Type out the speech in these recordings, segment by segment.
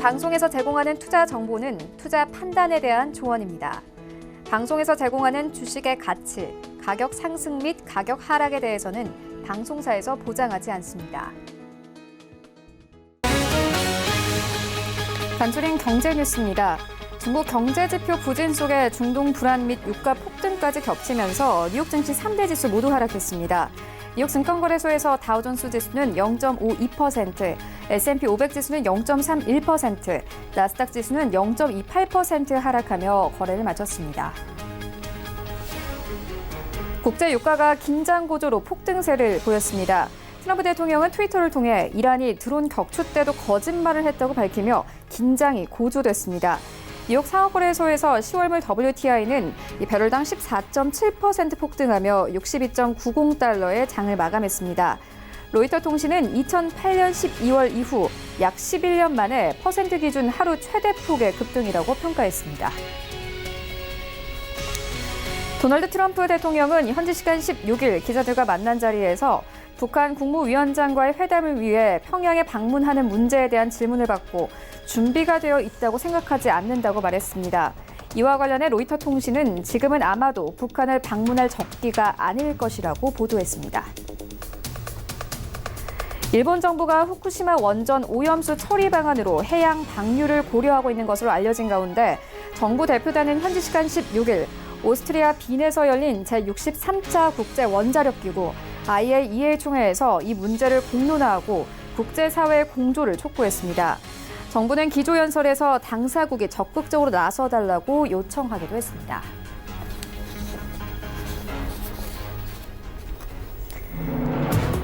방송에서 제공하는 투자 정보는 투자 판단에 대한 조언입니다. 방송에서 제공하는 주식의 가치, 가격 상승 및 가격 하락에 대해서는 방송사에서 보장하지 않습니다. 간추린 경제 뉴스입니다. 중국 경제지표 부진 속에 중동 불안 및 유가 폭등까지 겹치면서 뉴욕 증시 3대 지수 모두 하락했습니다. 뉴욕 증권거래소에서 다우존스 지수는 0.52%, S&P 500 지수는 0.31%, 나스닥 지수는 0.28% 하락하며 거래를 마쳤습니다. 국제 유가가 긴장 구조로 폭등세를 보였습니다. 트럼프 대통령은 트위터를 통해 이란이 드론 격추 때도 거짓말을 했다고 밝히며 긴장이 고조됐습니다. 뉴욕 상업거래소에서 10월물 WTI는 배럴당 14.7% 폭등하며 62.90달러의 장을 마감했습니다. 로이터 통신은 2008년 12월 이후 약 11년 만에 퍼센트 기준 하루 최대 폭의 급등이라고 평가했습니다. 도널드 트럼프 대통령은 현지 시간 16일 기자들과 만난 자리에서 북한 국무위원장과의 회담을 위해 평양에 방문하는 문제에 대한 질문을 받고 준비가 되어 있다고 생각하지 않는다고 말했습니다. 이와 관련해 로이터 통신은 지금은 아마도 북한을 방문할 적기가 아닐 것이라고 보도했습니다. 일본 정부가 후쿠시마 원전 오염수 처리 방안으로 해양 방류를 고려하고 있는 것으로 알려진 가운데 정부 대표단은 현지 시간 16일 오스트리아 빈에서 열린 제63차 국제원자력기구 IAEA 총회에서 이 문제를 공론화하고 국제사회의 공조를 촉구했습니다. 정부는 기조연설에서 당사국이 적극적으로 나서달라고 요청하기도 했습니다.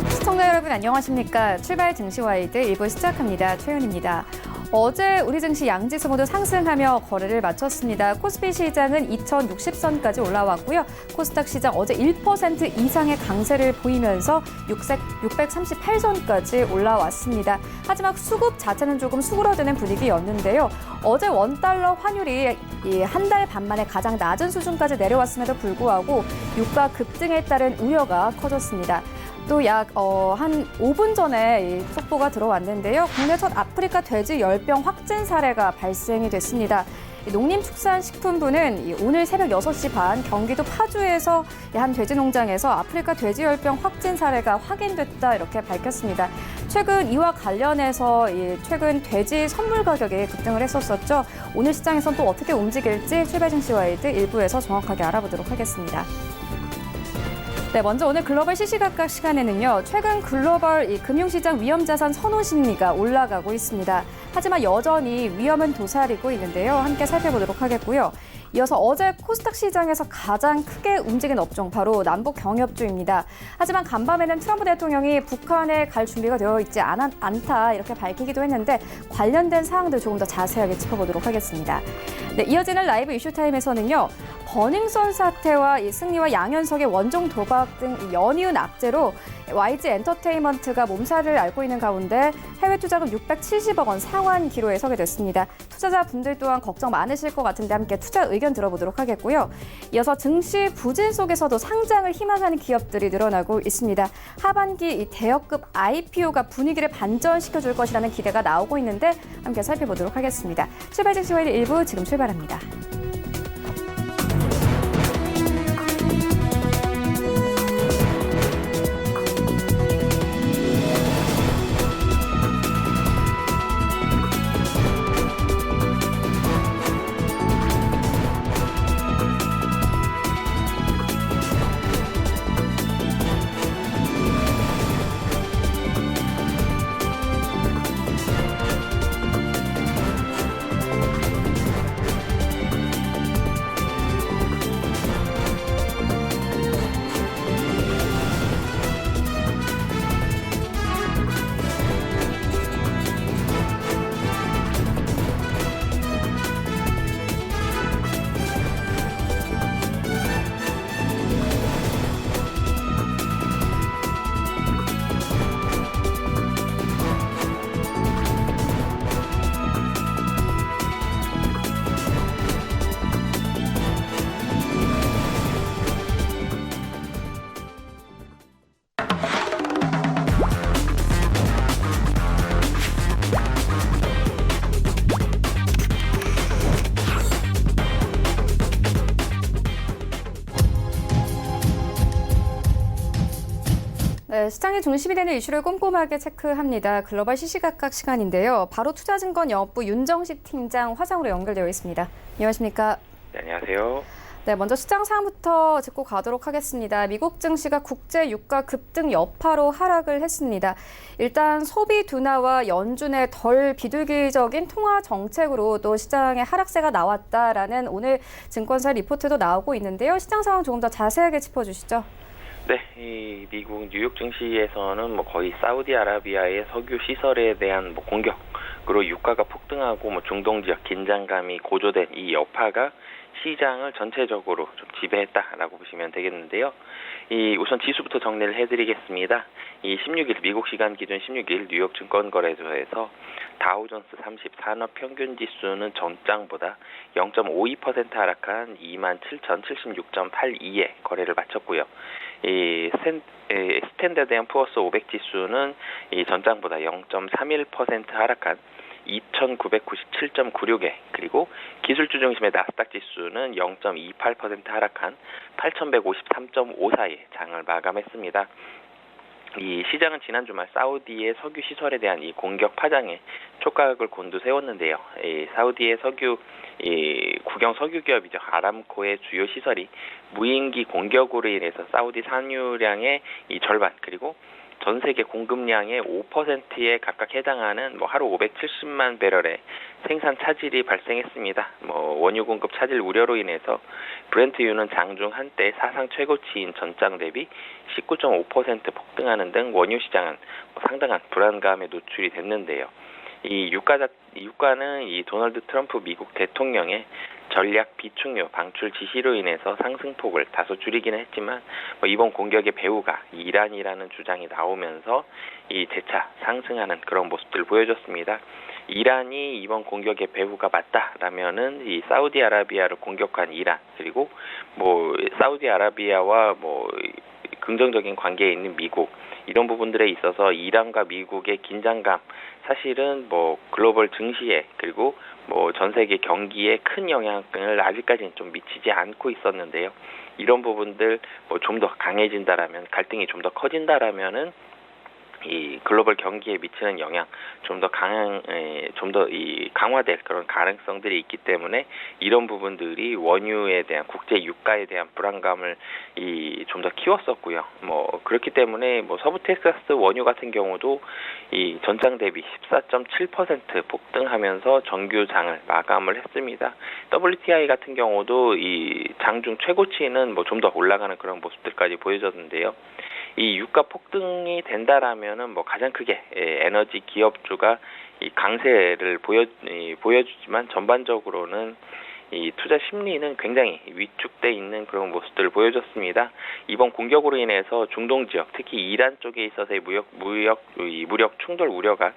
시청자 여러분 안녕하십니까? 출발 증시와이드 1부 시작합니다. 최윤입니다. 어제 우리 증시 양지수 모두 상승하며 거래를 마쳤습니다. 코스피 시장은 2060선까지 올라왔고요. 코스닥 시장 어제 1% 이상의 강세를 보이면서 638선까지 올라왔습니다. 하지만 수급 자체는 조금 수그러드는 분위기였는데요. 어제 원달러 환율이 한 달 반 만에 가장 낮은 수준까지 내려왔음에도 불구하고 유가 급등에 따른 우려가 커졌습니다. 또 약 한 5분 전에 속보가 들어왔는데요. 국내 첫 아프리카 돼지 열병 확진 사례가 발생이 됐습니다. 농림축산식품부는 오늘 새벽 6시 반 경기도 파주에서 한 돼지 농장에서 아프리카 돼지 열병 확진 사례가 확인됐다 이렇게 밝혔습니다. 최근 이와 관련해서 최근 돼지 선물 가격이 급등을 했었죠. 오늘 시장에서는 또 어떻게 움직일지 출발 증시와이드 1부에서 정확하게 알아보도록 하겠습니다. 네, 먼저 오늘 글로벌 시시각각 시간에는요. 최근 글로벌 금융시장 위험자산 선호 심리가 올라가고 있습니다. 하지만 여전히 위험은 도사리고 있는데요. 함께 살펴보도록 하겠고요. 이어서 어제 코스닥 시장에서 가장 크게 움직인 업종 바로 남북 경협주입니다. 하지만 간밤에는 트럼프 대통령이 북한에 갈 준비가 되어 있지 않다 이렇게 밝히기도 했는데 관련된 사항들 조금 더 자세하게 짚어보도록 하겠습니다. 네, 이어지는 라이브 이슈타임에서는요. 버닝썬 사태와 승리와 양현석의 원종 도박 등 연이은 악재로 YG 엔터테인먼트가 몸살을 앓고 있는 가운데 해외 투자금 670억 원 상환 기로에 서게 됐습니다. 투자자분들 또한 걱정 많으실 것 같은데 함께 투자 의견 들어보도록 하겠고요. 이어서 증시 부진 속에서도 상장을 희망하는 기업들이 늘어나고 있습니다. 하반기 이 대여급 IPO가 분위기를 반전시켜줄 것이라는 기대가 나오고 있는데 함께 살펴보도록 하겠습니다. 출발 증시와이드 1부 지금 출발합니다. 네, 시장의 중심이 되는 이슈를 꼼꼼하게 체크합니다. 글로벌 시시각각 시간인데요. 바로 투자증권 영업부 윤정식 팀장 화상으로 연결되어 있습니다. 안녕하십니까? 네, 안녕하세요. 네, 먼저 시장 상황부터 짚고 가도록 하겠습니다. 미국 증시가 국제 유가 급등 여파로 하락을 했습니다. 일단 소비 둔화와 연준의 덜 비둘기적인 통화 정책으로 또 시장의 하락세가 나왔다라는 오늘 증권사 리포트도 나오고 있는데요. 시장 상황 조금 더 자세하게 짚어주시죠. 네, 이 미국 뉴욕 증시에서는 거의 사우디아라비아의 석유 시설에 대한 공격으로 유가가 폭등하고 중동 지역 긴장감이 고조된 이 여파가 시장을 전체적으로 좀 지배했다라고 보시면 되겠는데요. 우선 지수부터 정리를 해드리겠습니다. 16일 미국 시간 기준 16일 뉴욕 증권거래소에서 다우존스 30 산업평균 지수는 전장보다 0.52% 하락한 27,076.82에 거래를 마쳤고요. 스탠다드 앤 푸어스 500 지수는 전장보다 0.31% 하락한 2,997.96에 그리고 기술주 중심의 나스닥 지수는 0.28% 하락한 8,153.54에 장을 마감했습니다. 이 시장은 지난 주말 사우디의 석유 시설에 대한 이 공격 파장에 촉각을 곤두세웠는데요. 사우디의 국영 석유 기업이죠. 아람코의 주요 시설이 무인기 공격으로 인해서 사우디 산유량의 이 절반 그리고 전 세계 공급량의 5%에 각각 해당하는 하루 570만 배럴의 생산 차질이 발생했습니다. 원유 공급 차질 우려로 인해서 브렌트유는 장중 한때 사상 최고치인 전장 대비 19.5% 폭등하는 등 원유 시장은 상당한 불안감에 노출이 됐는데요. 이 유가는 이 도널드 트럼프 미국 대통령의 전략 비축유 방출 지시로 인해서 상승폭을 다소 줄이기는 했지만 이번 공격의 배후가 이란이라는 주장이 나오면서 이 재차 상승하는 그런 모습들을 보여줬습니다. 이란이 이번 공격의 배후가 맞다라면은 이 사우디아라비아를 공격한 이란 그리고 사우디아라비아와 긍정적인 관계에 있는 미국 이런 부분들에 있어서 이란과 미국의 긴장감 사실은 글로벌 증시에 그리고 전 세계 경기에 큰 영향을 아직까지는 좀 미치지 않고 있었는데요. 이런 부분들 좀 더 강해진다라면 갈등이 좀 더 커진다라면은 이 글로벌 경기에 미치는 영향 좀 더 강화될 그런 가능성들이 있기 때문에 이런 부분들이 원유에 대한 국제 유가에 대한 불안감을 좀 더 키웠었고요. 그렇기 때문에 서부 텍사스 원유 같은 경우도 이 전장 대비 14.7% 폭등하면서 정규장을 마감을 했습니다. WTI 같은 경우도 이 장중 최고치는 좀 더 올라가는 그런 모습들까지 보여졌는데요. 이 유가 폭등이 된다라면은 가장 크게 에너지 기업주가 이 강세를 보여주지만 전반적으로는 이 투자 심리는 굉장히 위축돼 있는 그런 모습들을 보여줬습니다. 이번 공격으로 인해서 중동 지역, 특히 이란 쪽에 있어서의 무력 충돌 우려가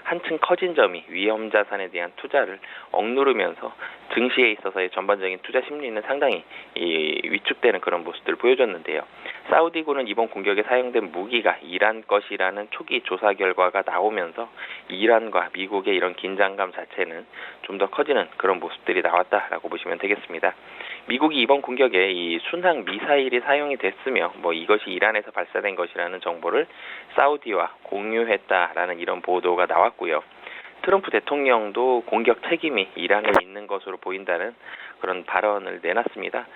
한층 커진 점이 위험 자산에 대한 투자를 억누르면서 증시에 있어서의 전반적인 투자 심리는 상당히 위축되는 그런 모습들을 보여줬는데요. 사우디군은 이번 공격에 사용된 무기가 이란 것이라는 초기 조사 결과가 나오면서 이란과 미국의 이런 긴장감 자체는 좀 더 커지는 그런 모습들이 나왔다라고 보시면 되겠습니다. 미국이 이번 공격에 이 순항 미사일이 사용이 됐으며 이것이 이란에서 발사된 것이라는 정보를 사우디와 공유했다라는 이런 보도가 나왔고요. 트럼프 대통령도 공격 책임이 이란에 있는 것으로 보인다는 그런 발언을 내놨습니다.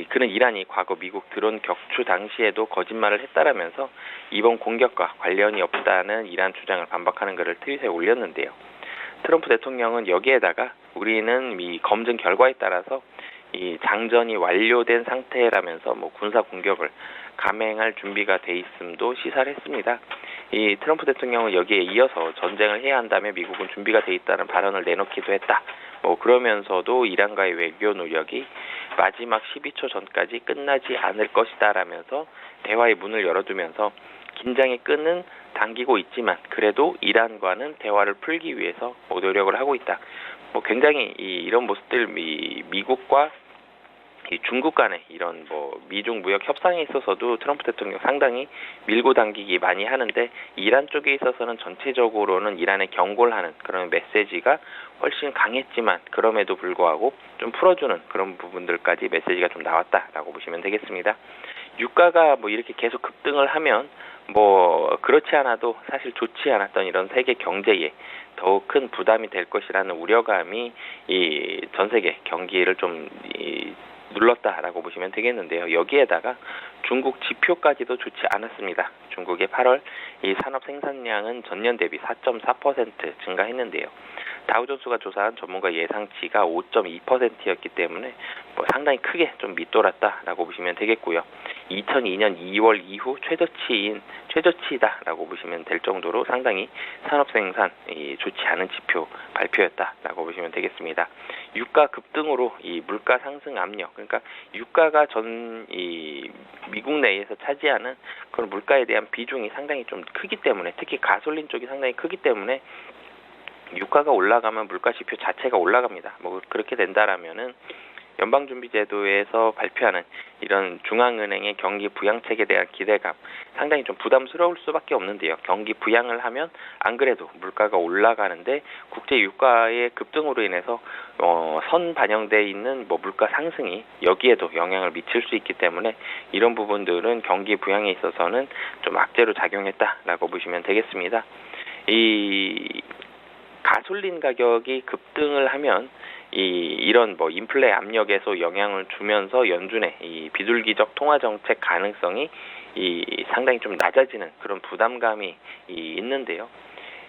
그는 이란이 과거 미국 드론 격추 당시에도 거짓말을 했다라면서 이번 공격과 관련이 없다는 이란 주장을 반박하는 글을 트윗에 올렸는데요. 트럼프 대통령은 여기에다가 우리는 이 검증 결과에 따라서 이 장전이 완료된 상태라면서 군사 공격을 감행할 준비가 돼 있음도 시사를 했습니다. 이 트럼프 대통령은 여기에 이어서 전쟁을 해야 한다며 미국은 준비가 돼 있다는 발언을 내놓기도 했다. 그러면서도 이란과의 외교 노력이 마지막 12초 전까지 끝나지 않을 것이다라면서 대화의 문을 열어두면서 긴장의 끈은 당기고 있지만 그래도 이란과는 대화를 풀기 위해서 노력을 하고 있다. 굉장히 이런 모습들 미국과 중국 간의 이런 미중 무역 협상에 있어서도 트럼프 대통령 상당히 밀고 당기기 많이 하는데 이란 쪽에 있어서는 전체적으로는 이란에 경고를 하는 그런 메시지가 훨씬 강했지만 그럼에도 불구하고 좀 풀어주는 그런 부분들까지 메시지가 좀 나왔다라고 보시면 되겠습니다. 유가가 이렇게 계속 급등을 하면 뭐 그렇지 않아도 사실 좋지 않았던 이런 세계 경제에 더욱 큰 부담이 될 것이라는 우려감이 이 전 세계 경기를 좀 눌렀다라고 보시면 되겠는데요. 여기에다가 중국 지표까지도 좋지 않았습니다. 중국의 8월 이 산업 생산량은 전년 대비 4.4% 증가했는데요. 다우존스가 조사한 전문가 예상치가 5.2%였기 때문에 뭐 상당히 크게 좀 밑돌았다라고 보시면 되겠고요. 2002년 2월 이후 최저치다라고 보시면 될 정도로 상당히 산업 생산이 좋지 않은 지표 발표였다라고 보시면 되겠습니다. 유가 급등으로 이 물가 상승 압력, 그러니까 유가가 이 미국 내에서 차지하는 그런 물가에 대한 비중이 상당히 좀 크기 때문에, 특히 가솔린 쪽이 상당히 크기 때문에 유가가 올라가면 물가 지표 자체가 올라갑니다. 뭐 그렇게 된다라면은 연방준비제도에서 발표하는 이런 중앙은행의 경기 부양책에 대한 기대감 상당히 좀 부담스러울 수밖에 없는데요. 경기 부양을 하면 안 그래도 물가가 올라가는데 국제 유가의 급등으로 인해서 선 반영돼 있는 뭐 물가 상승이 여기에도 영향을 미칠 수 있기 때문에 이런 부분들은 경기 부양에 있어서는 좀 악재로 작용했다라고 보시면 되겠습니다. 이 가솔린 가격이 급등을 하면 이런 뭐 인플레 압력에서 영향을 주면서 연준의 이 비둘기적 통화 정책 가능성이 상당히 좀 낮아지는 그런 부담감이 있는데요.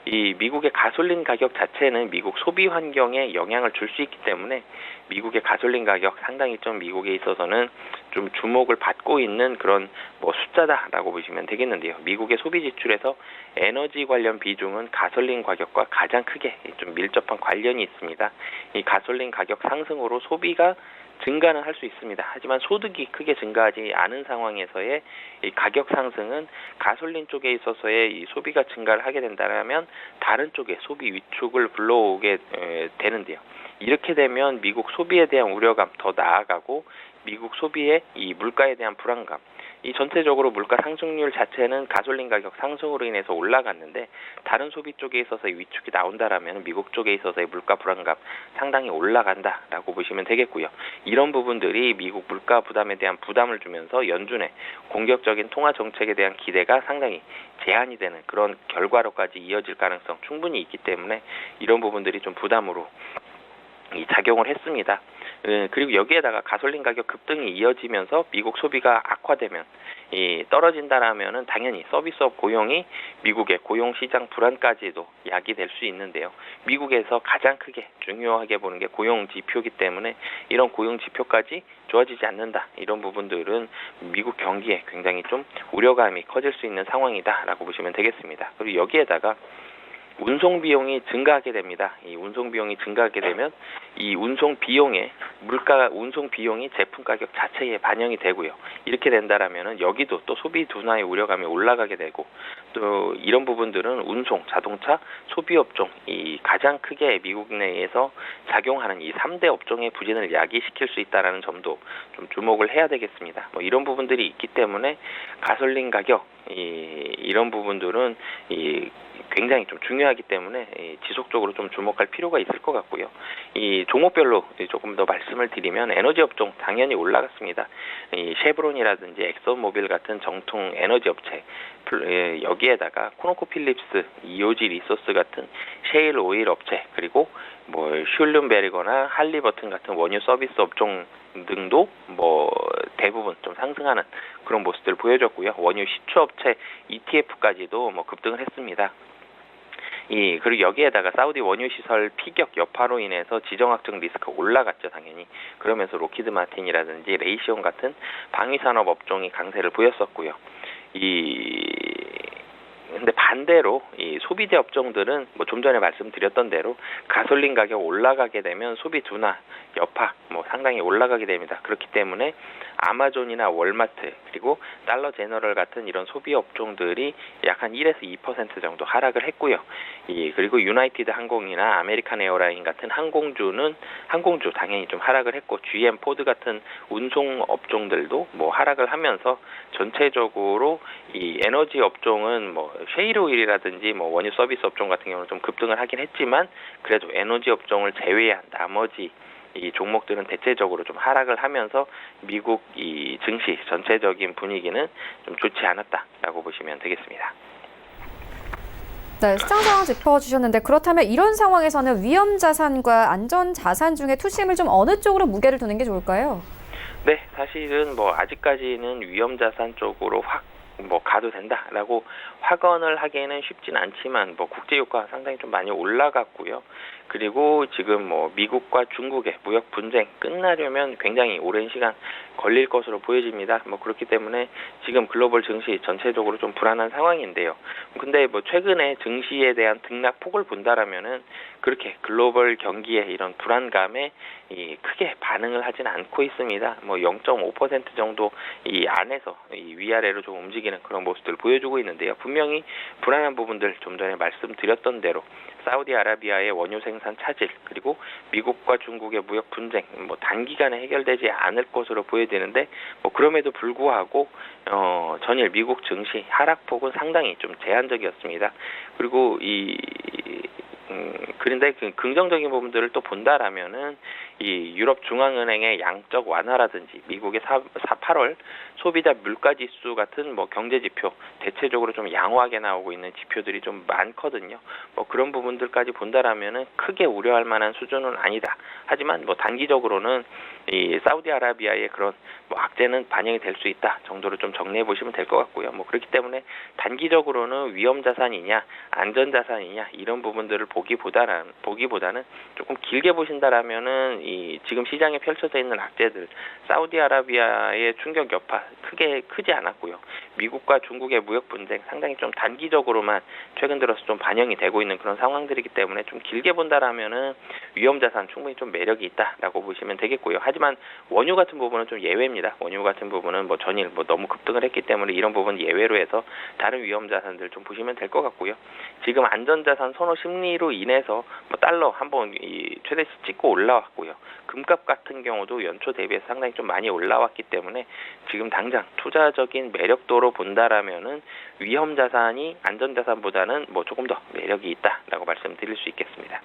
이 미국의 가솔린 가격 자체는 미국 소비 환경에 영향을 줄 수 있기 때문에 미국의 가솔린 가격 상당히 좀 미국에 있어서는 좀 주목을 받고 있는 그런 뭐 숫자다라고 보시면 되겠는데요. 미국의 소비 지출에서 에너지 관련 비중은 가솔린 가격과 가장 크게 좀 밀접한 관련이 있습니다. 이 가솔린 가격 상승으로 소비가 증가는 할 수 있습니다. 하지만 소득이 크게 증가하지 않은 상황에서의 이 가격 상승은 가솔린 쪽에 있어서의 이 소비가 증가를 하게 된다면 다른 쪽에 소비 위축을 불러오게 되는데요. 이렇게 되면 미국 소비에 대한 우려감 더 나아가고 미국 소비의 이 물가에 대한 불안감, 이 전체적으로 물가 상승률 자체는 가솔린 가격 상승으로 인해서 올라갔는데 다른 소비 쪽에 있어서의 위축이 나온다라면 미국 쪽에 있어서의 물가 불안감 상당히 올라간다라고 보시면 되겠고요. 이런 부분들이 미국 물가 부담에 대한 부담을 주면서 연준의 공격적인 통화 정책에 대한 기대가 상당히 제한이 되는 그런 결과로까지 이어질 가능성 충분히 있기 때문에 이런 부분들이 좀 부담으로 작용을 했습니다. 그리고 여기에다가 가솔린 가격 급등이 이어지면서 미국 소비가 악화되면 떨어진다라면은 당연히 서비스업 고용이 미국의 고용 시장 불안까지도 야기될 수 있는데요. 미국에서 가장 크게 중요하게 보는 게 고용 지표이기 때문에 이런 고용 지표까지 좋아지지 않는다. 이런 부분들은 미국 경기에 굉장히 좀 우려감이 커질 수 있는 상황이다라고 보시면 되겠습니다. 그리고 여기에다가 운송 비용이 증가하게 됩니다. 이 운송 비용이 증가하게 되면 이 운송 비용이 제품 가격 자체에 반영이 되고요. 이렇게 된다라면은 여기도 또 소비 둔화의 우려감이 올라가게 되고 또 이런 부분들은 운송, 자동차, 소비 업종 이 가장 크게 미국 내에서 작용하는 이 3대 업종의 부진을 야기시킬 수 있다라는 점도 좀 주목을 해야 되겠습니다. 뭐 이런 부분들이 있기 때문에 가솔린 가격 이런 부분들은 굉장히 좀 중요하기 때문에 지속적으로 좀 주목할 필요가 있을 것 같고요. 이 종목별로 조금 더 말씀을 드리면 에너지 업종 당연히 올라갔습니다. 쉐브론이라든지 엑소모빌 같은 정통 에너지 업체 여기에다가 코노코필립스, 이오지 리소스 같은 셰일 오일 업체 그리고 뭐 슐룸베리거나 할리버튼 같은 원유 서비스 업종 등도 뭐 대부분 좀 상승하는 그런 모습들을 보여줬고요. 원유 시추 업체 ETF까지도 뭐 급등을 했습니다. 그리고 여기에다가 사우디 원유 시설 피격 여파로 인해서 지정학적 리스크가 올라갔죠, 당연히. 그러면서 로키드 마틴이라든지 레이시온 같은 방위산업 업종이 강세를 보였었고요. 근데 반대로 이 소비재 업종들은 뭐 좀 전에 말씀드렸던 대로 가솔린 가격 올라가게 되면 소비 둔화 여파 뭐 상당히 올라가게 됩니다. 그렇기 때문에 아마존이나 월마트 그리고 달러 제너럴 같은 이런 소비 업종들이 약 한 1에서 2% 정도 하락을 했고요. 그리고 유나이티드 항공이나 아메리칸 에어라인 같은 항공주 당연히 좀 하락을 했고 GM 포드 같은 운송 업종들도 뭐 하락을 하면서 전체적으로 이 에너지 업종은 뭐 셰일 오일이라든지 뭐 원유 서비스 업종 같은 경우는 좀 급등을 하긴 했지만 그래도 에너지 업종을 제외한 나머지 이 종목들은 대체적으로 좀 하락을 하면서 미국 이 증시 전체적인 분위기는 좀 좋지 않았다라고 보시면 되겠습니다. 네, 시장 상황 짚어주셨는데 그렇다면 이런 상황에서는 위험 자산과 안전 자산 중에 투심을 좀 어느 쪽으로 무게를 두는 게 좋을까요? 네, 사실은 뭐 아직까지는 위험 자산 쪽으로 확 가도 된다라고 확언을 하기에는 쉽진 않지만 뭐 국제 유가가 상당히 좀 많이 올라갔고요. 그리고 지금 뭐 미국과 중국의 무역 분쟁 끝나려면 굉장히 오랜 시간 걸릴 것으로 보여집니다. 뭐 그렇기 때문에 지금 글로벌 증시 전체적으로 좀 불안한 상황인데요. 근데 뭐 최근에 증시에 대한 등락폭을 본다라면은 그렇게 글로벌 경기의 이런 불안감에 크게 반응을 하진 않고 있습니다. 뭐 0.5% 정도 이 안에서 이 위아래로 좀 움직이는 그런 모습들을 보여주고 있는데요. 분명히 불안한 부분들 좀 전에 말씀드렸던 대로 사우디아라비아의 원유 생산 차질 그리고 미국과 중국의 무역 분쟁 뭐 단기간에 해결되지 않을 것으로 보여지는데 뭐 그럼에도 불구하고 전일 미국 증시 하락폭은 상당히 좀 제한적이었습니다. 그리고 그런데 그 긍정적인 부분들을 또 본다라면은 이 유럽 중앙은행의 양적 완화라든지 미국의 8월 소비자 물가 지수 같은 뭐 경제 지표 대체적으로 좀 양호하게 나오고 있는 지표들이 좀 많거든요. 뭐 그런 부분들까지 본다라면은 크게 우려할 만한 수준은 아니다. 하지만 뭐 단기적으로는 이 사우디아라비아의 그런 뭐 악재는 반영이 될 수 있다 정도로 좀 정리해 보시면 될 것 같고요. 뭐 그렇기 때문에 단기적으로는 위험 자산이냐 안전 자산이냐 이런 부분들을 보기보다는 조금 길게 보신다라면은 이 지금 시장에 펼쳐져 있는 악재들 사우디아라비아의 충격 여파 크지 않았고요. 미국과 중국의 무역 분쟁 상당히 좀 단기적으로만 최근 들어서 좀 반영이 되고 있는 그런 상황들이기 때문에 좀 길게 본다라면은 위험 자산 충분히 좀 매력이 있다라고 보시면 되겠고요. 하지만 원유 같은 부분은 좀 예외입니다. 원유 같은 부분은 뭐 전일 뭐 너무 급등을 했기 때문에 이런 부분 예외로 해서 다른 위험 자산들 좀 보시면 될 것 같고요. 지금 안전자산 선호 심리로 인해서 뭐 달러 한번 이 최대치 찍고 올라왔고요. 금값 같은 경우도 연초 대비해서 상당히 좀 많이 올라왔기 때문에 지금 당장 투자적인 매력도로 본다라면은 위험 자산이 안전 자산보다는 뭐 조금 더 매력이 있다라고 말씀드릴 수 있겠습니다.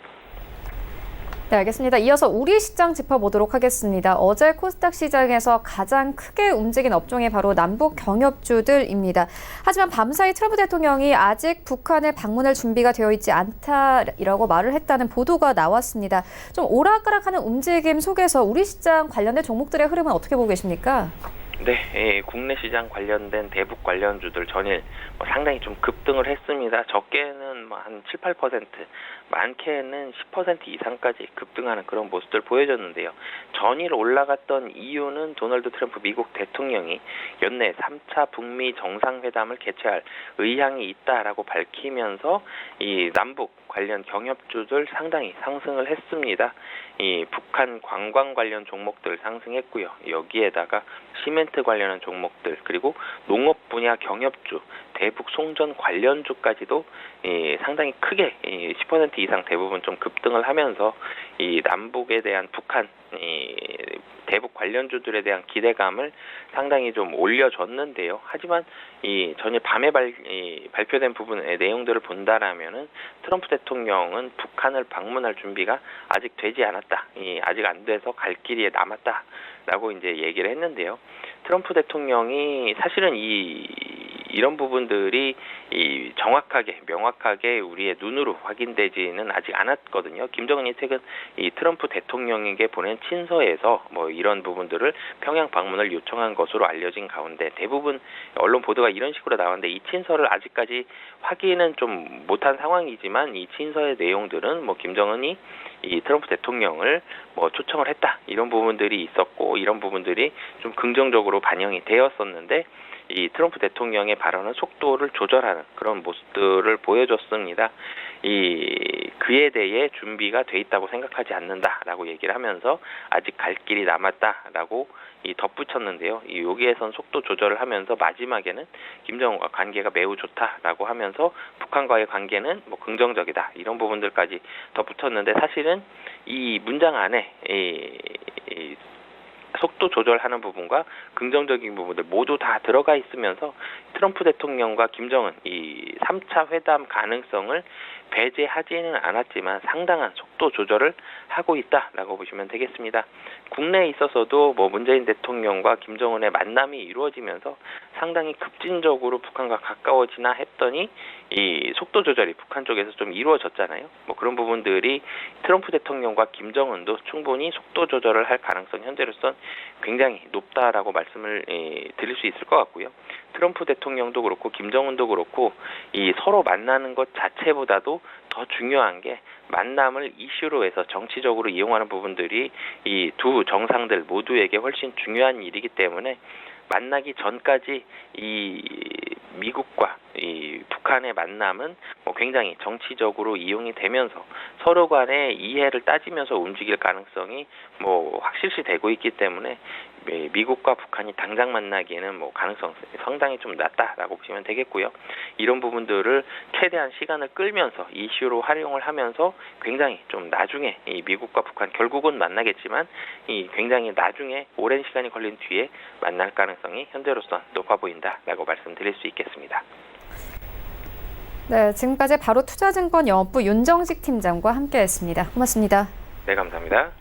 네, 알겠습니다. 이어서 우리 시장 짚어보도록 하겠습니다. 어제 코스닥 시장에서 가장 크게 움직인 업종이 바로 남북 경협주들입니다. 하지만 밤사이 트럼프 대통령이 아직 북한을 방문할 준비가 되어 있지 않다라고 말을 했다는 보도가 나왔습니다. 좀 오락가락하는 움직임 속에서 우리 시장 관련된 종목들의 흐름은 어떻게 보고 계십니까? 네, 국내 시장 관련된 대북 관련주들 전일 상당히 좀 급등을 했습니다. 적게는 한 7, 8%, 많게는 10% 이상까지 급등하는 그런 모습들 보여줬는데요. 전일 올라갔던 이유는 도널드 트럼프 미국 대통령이 연내 3차 북미 정상회담을 개최할 의향이 있다라고 밝히면서 이 남북 관련 경협주들 상당히 상승을 했습니다. 이 북한 관광 관련 종목들 상승했고요. 여기에다가 시멘트 관련한 종목들 그리고 농업 분야 경협주, 대북 송전 관련주까지도 상당히 크게 10% 이상 대부분 좀 급등을 하면서 이 남북에 대한 북한 대북 관련주들에 대한 기대감을 상당히 좀 올려줬는데요. 하지만 이 전일 밤에 발표된 부분의 내용들을 본다라면은 트럼프 대통령은 북한을 방문할 준비가 아직 되지 않았다. 아직 안 돼서 갈 길이 남았다라고 이제 얘기를 했는데요. 트럼프 대통령이 사실은 이런 부분들이 정확하게 명확하게 우리의 눈으로 확인되지는 아직 않았거든요. 김정은이 최근 이 트럼프 대통령에게 보낸 친서에서 뭐 이런 부분들을 평양 방문을 요청한 것으로 알려진 가운데 대부분 언론 보도가 이런 식으로 나왔는데 이 친서를 아직까지 확인은 좀 못한 상황이지만 이 친서의 내용들은 뭐 김정은이 이 트럼프 대통령을 뭐 초청을 했다 이런 부분들이 있었고 이런 부분들이 좀 긍정적으로 반영이 되었었는데 이 트럼프 대통령의 발언은 속도를 조절하는 그런 모습들을 보여줬습니다. 그에 대해 준비가 돼 있다고 생각하지 않는다라고 얘기를 하면서 아직 갈 길이 남았다라고 덧붙였는데요. 여기에선 속도 조절을 하면서 마지막에는 김정은과 관계가 매우 좋다라고 하면서 북한과의 관계는 뭐 긍정적이다 이런 부분들까지 덧붙였는데 사실은 이 문장 안에 속도 조절하는 부분과 긍정적인 부분들 모두 다 들어가 있으면서 트럼프 대통령과 김정은 이 3차 회담 가능성을 배제하지는 않았지만 상당한 속도 속도 조절을 하고 있다라고 보시면 되겠습니다. 국내에 있어서도 뭐 문재인 대통령과 김정은의 만남이 이루어지면서 상당히 급진적으로 북한과 가까워지나 했더니 이 속도 조절이 북한 쪽에서 좀 이루어졌잖아요. 뭐 그런 부분들이 트럼프 대통령과 김정은도 충분히 속도 조절을 할 가능성이 현재로선 굉장히 높다라고 말씀을 드릴 수 있을 것 같고요. 트럼프 대통령도 그렇고 김정은도 그렇고 이 서로 만나는 것 자체보다도 더 중요한 게 만남을 이슈로 해서 정치적으로 이용하는 부분들이 이 두 정상들 모두에게 훨씬 중요한 일이기 때문에 만나기 전까지 이 미국과 이 북한의 만남은 뭐 굉장히 정치적으로 이용이 되면서 서로 간의 이해를 따지면서 움직일 가능성이 뭐 확실시 되고 있기 때문에 미국과 북한이 당장 만나기에는 뭐 가능성 상당히 좀 낮다라고 보시면 되겠고요. 이런 부분들을 최대한 시간을 끌면서 이슈로 활용을 하면서 굉장히 좀 나중에 이 미국과 북한 결국은 만나겠지만 이 굉장히 나중에 오랜 시간이 걸린 뒤에 만날 가능성이 현재로선 높아 보인다라고 말씀드릴 수 있겠습니다. 네, 지금까지 바로 투자증권 영업부 윤정식 팀장과 함께했습니다. 고맙습니다. 네, 감사합니다.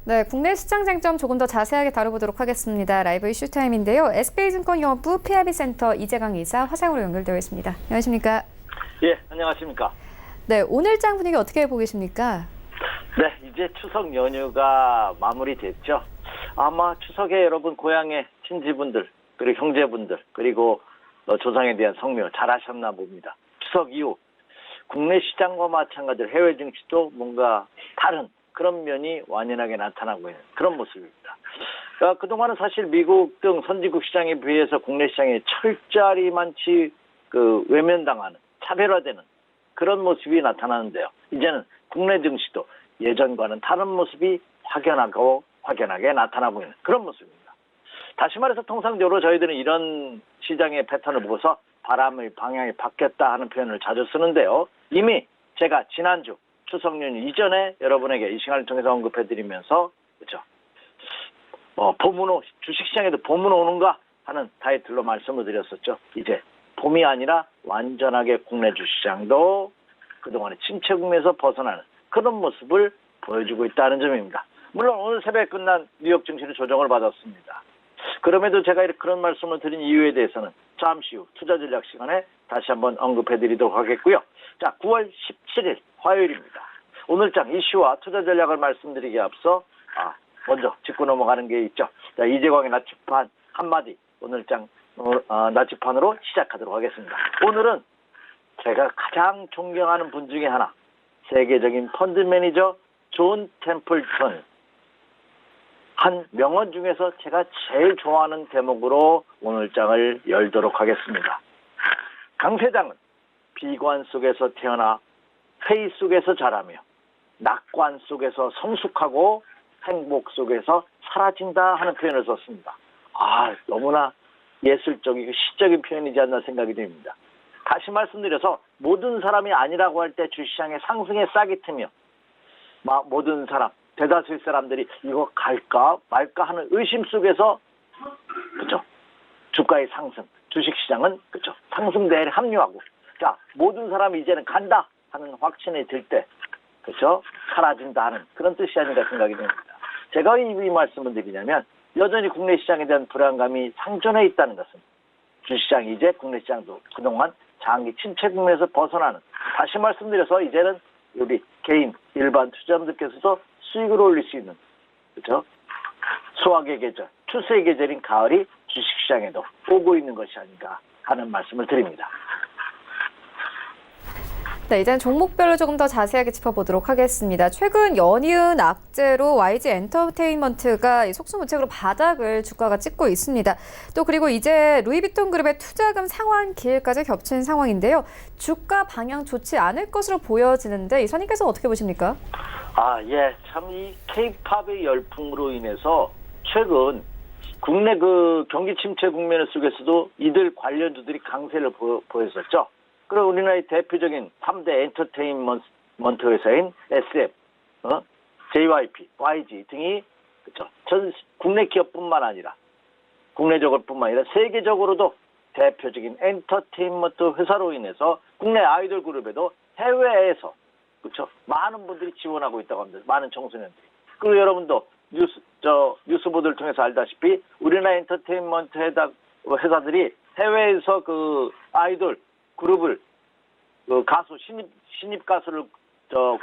네, 국내 시장 쟁점 조금 더 자세하게 다뤄보도록 하겠습니다. 라이브 이슈 타임인데요. SK증권 영업부 PIB센터 이재강 이사 화상으로 연결되어 있습니다. 안녕하십니까? 예, 안녕하십니까? 네, 오늘장 분위기 어떻게 보고 계십니까? 네, 이제 추석 연휴가 마무리됐죠. 아마 추석에 여러분 고향의 친지분들, 그리고 형제분들, 그리고 조상에 대한 성묘 잘하셨나 봅니다. 추석 이후 국내 시장과 마찬가지로 해외 증시도 뭔가 다른 그런 면이 완연하게 나타나고 있는 그런 모습입니다. 그동안은 사실 미국 등 선진국 시장에 비해서 국내 시장에 철저히만치 외면당하는, 차별화되는 그런 모습이 나타나는데요. 이제는 국내 증시도 예전과는 다른 모습이 확연하게 나타나고 있는 그런 모습입니다. 다시 말해서 통상적으로 저희들은 이런 시장의 패턴을 보고서 바람의 방향이 바뀌었다 하는 표현을 자주 쓰는데요. 이미 제가 지난주 추석 연휴 이전에 여러분에게 이 시간을 통해서 언급해드리면서 그렇죠. 봄은 주식시장에도 봄은 오는가 하는 타이틀로 말씀을 드렸었죠. 이제 봄이 아니라 완전하게 국내 주식시장도 그동안의 침체 국면에서 벗어나는 그런 모습을 보여주고 있다는 점입니다. 물론 오늘 새벽에 끝난 뉴욕 증시는 조정을 받았습니다. 그럼에도 제가 그런 말씀을 드린 이유에 대해서는 잠시 후 투자 전략 시간에 다시 한번 언급해드리도록 하겠고요. 자, 9월 17일 화요일입니다. 오늘장 이슈와 투자 전략을 말씀드리기에 앞서 먼저 짚고 넘어가는 게 있죠. 자, 이재광의 나치판 한마디 오늘장 나치판으로 시작하도록 하겠습니다. 오늘은 제가 가장 존경하는 분 중에 하나, 세계적인 펀드 매니저 존 템플턴, 한 명언 중에서 제가 제일 좋아하는 대목으로 오늘장을 열도록 하겠습니다. 강 회장은 비관 속에서 태어나 회의 속에서 자라며 낙관 속에서 성숙하고 행복 속에서 사라진다 하는 표현을 썼습니다. 너무나 예술적이고 시적인 표현이지 않나 생각이 됩니다. 다시 말씀드려서 모든 사람이 아니라고 할 때 주시장의 상승에 싹이 트며 모든 사람, 대다수의 사람들이 이거 갈까 말까 하는 의심 속에서 그렇죠. 주가의 상승, 주식시장은 그렇죠. 상승대에 합류하고 자, 모든 사람이 이제는 간다 하는 확신이 들 때 그렇죠. 사라진다 하는 그런 뜻이 아닌가 생각이 됩니다. 제가 이 말씀을 드리냐면 여전히 국내 시장에 대한 불안감이 상존해 있다는 것은 주시장이 이제 국내 시장도 그동안 장기 침체 국면에서 벗어나는, 다시 말씀드려서 이제는 우리 개인 일반 투자자분들께서도 수익을 올릴 수 있는 그렇죠. 수확의 계절, 추수의 계절인 가을이 주식시장에도 오고 있는 것이 아닌가 하는 말씀을 드립니다. 네, 이제는 종목별로 조금 더 자세하게 짚어보도록 하겠습니다. 최근 연이은 악재로 YG 엔터테인먼트가 속수무책으로 바닥을 주가가 찍고 있습니다. 또 그리고 이제 루이비통 그룹의 투자금 상환 기일까지 겹친 상황인데요. 주가 방향 좋지 않을 것으로 보여지는데 이사님께서 어떻게 보십니까? 예, 참 이 K-팝의 열풍으로 인해서 최근 국내 경기 침체 국면 속에서도 이들 관련주들이 강세를 보였었죠. 그리고 우리나라의 대표적인 3대 엔터테인먼트 엔터테인먼트 회사인 SM, JYP, YG 등이 그렇죠. 전 국내 기업뿐만 아니라 국내적으로뿐만 아니라 세계적으로도 대표적인 엔터테인먼트 회사로 인해서 국내 아이돌 그룹에도 해외에서 그렇죠. 많은 분들이 지원하고 있다고 합니다. 많은 청소년들이. 그리고 여러분도 뉴스 보도를 통해서 알다시피 우리나라 엔터테인먼트 회사들이 해외에서 그 아이돌 그룹을 그 가수 신입 가수를